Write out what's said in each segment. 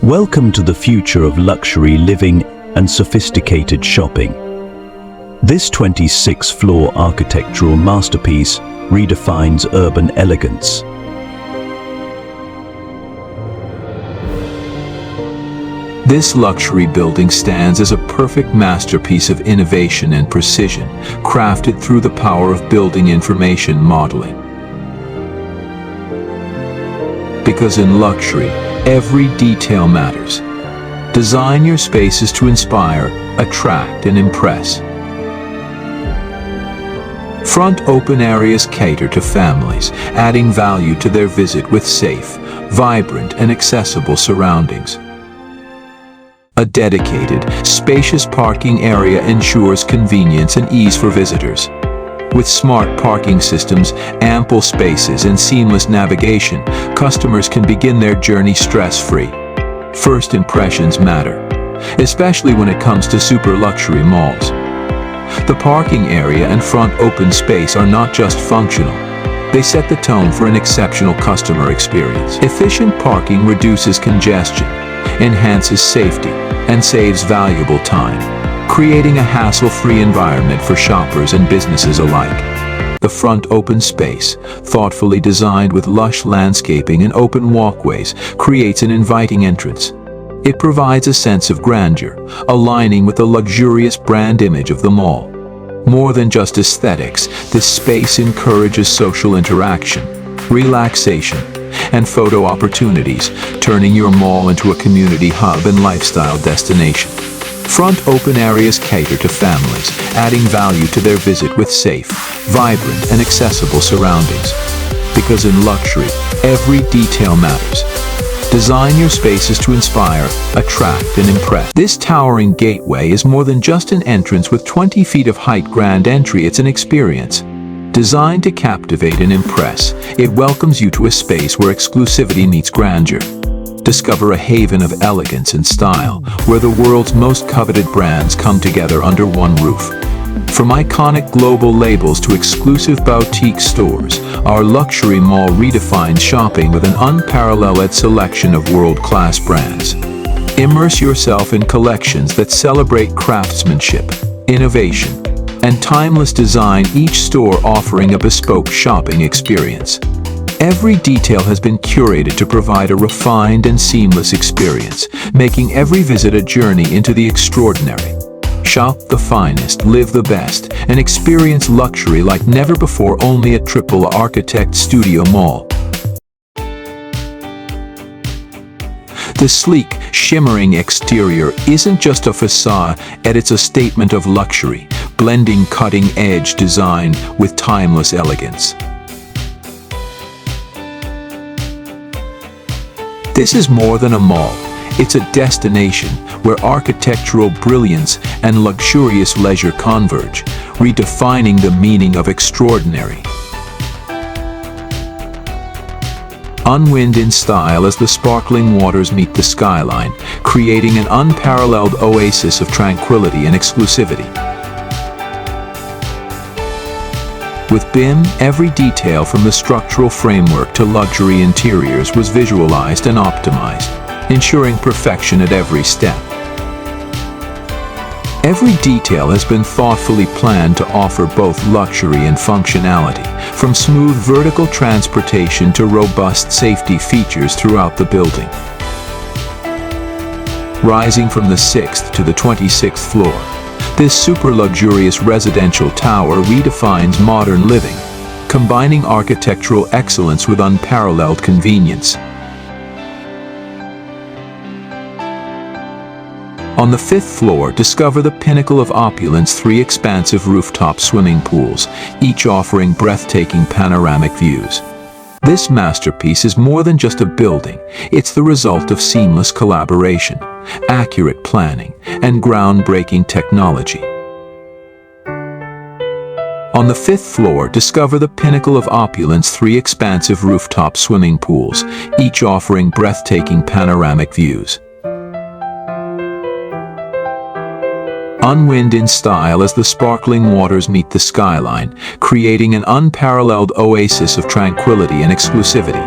Welcome to the future of luxury living and sophisticated shopping. This 26-floor architectural masterpiece redefines urban elegance. This luxury building stands as a perfect masterpiece of innovation and precision, crafted through the power of building information modeling. Because in luxury, every detail matters. Design your spaces to inspire, attract, and impress. Front open areas cater to families, adding value to their visit with safe, vibrant, and accessible surroundings. A dedicated, spacious parking area ensures convenience and ease for visitors. With smart parking systems, ample spaces, and seamless navigation, customers can begin their journey stress-free. First impressions matter, especially when it comes to super luxury malls. The parking area and front open space are not just functional. They set the tone for an exceptional customer experience. Efficient parking reduces congestion, enhances safety, and saves valuable time, creating a hassle-free environment for shoppers and businesses alike. The front open space, thoughtfully designed with lush landscaping and open walkways, creates an inviting entrance. It provides a sense of grandeur, aligning with the luxurious brand image of the mall. More than just aesthetics, this space encourages social interaction, relaxation, and photo opportunities, turning your mall into a community hub and lifestyle destination. Front open areas cater to families, adding value to their visit with safe, vibrant, and accessible surroundings. Because in luxury, every detail matters. Design your spaces to inspire, attract, and impress. This towering gateway is more than just an entrance with 20 feet of height. Grand entry, it's an experience. Designed to captivate and impress, it welcomes you to a space where exclusivity meets grandeur. Discover a haven of elegance and style, where the world's most coveted brands come together under one roof. From iconic global labels to exclusive boutique stores, our luxury mall redefines shopping with an unparalleled selection of world-class brands. Immerse yourself in collections that celebrate craftsmanship, innovation, and timeless design, each store offering a bespoke shopping experience. Every detail has been curated to provide a refined and seamless experience, making every visit a journey into the extraordinary. Shop the finest, live the best, and experience luxury like never before, only at AAA ARCHITECTS STUDIO Mall. The sleek, shimmering exterior isn't just a facade, it's a statement of luxury, blending cutting-edge design with timeless elegance. This is more than a mall. It's a destination where architectural brilliance and luxurious leisure converge, redefining the meaning of extraordinary. Unwind in style as the sparkling waters meet the skyline, creating an unparalleled oasis of tranquility and exclusivity. With BIM, every detail from the structural framework to luxury interiors was visualized and optimized, ensuring perfection at every step. Every detail has been thoughtfully planned to offer both luxury and functionality, from smooth vertical transportation to robust safety features throughout the building. Rising from the 6th to the 26th floor, this super luxurious residential tower redefines modern living, combining architectural excellence with unparalleled convenience. On the 5th floor, discover the pinnacle of opulence: 3 expansive rooftop swimming pools, each offering breathtaking panoramic views. This masterpiece is more than just a building, it's the result of seamless collaboration, accurate planning, and groundbreaking technology. On the 5th floor, discover the pinnacle of opulence: 3 expansive rooftop swimming pools, each offering breathtaking panoramic views. Unwind in style as the sparkling waters meet the skyline, creating an unparalleled oasis of tranquility and exclusivity.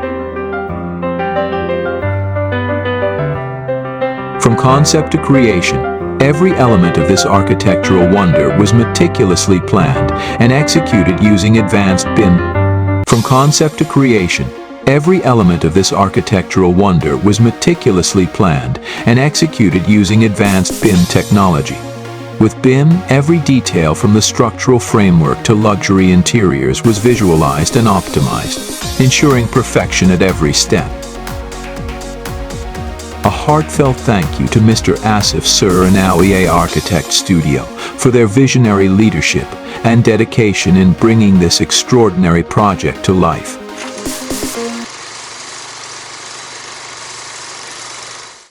concept to creation, every element of this architectural wonder was meticulously planned and executed using advanced BIM. From concept to creation, every element of this architectural wonder was meticulously planned and executed using advanced BIM technology. With BIM, every detail from the structural framework to luxury interiors was visualized and optimized, ensuring perfection at every step. A heartfelt thank you to Mr. Asif Sir and AAA ARCHITECTS STUDIO for their visionary leadership and dedication in bringing this extraordinary project to life.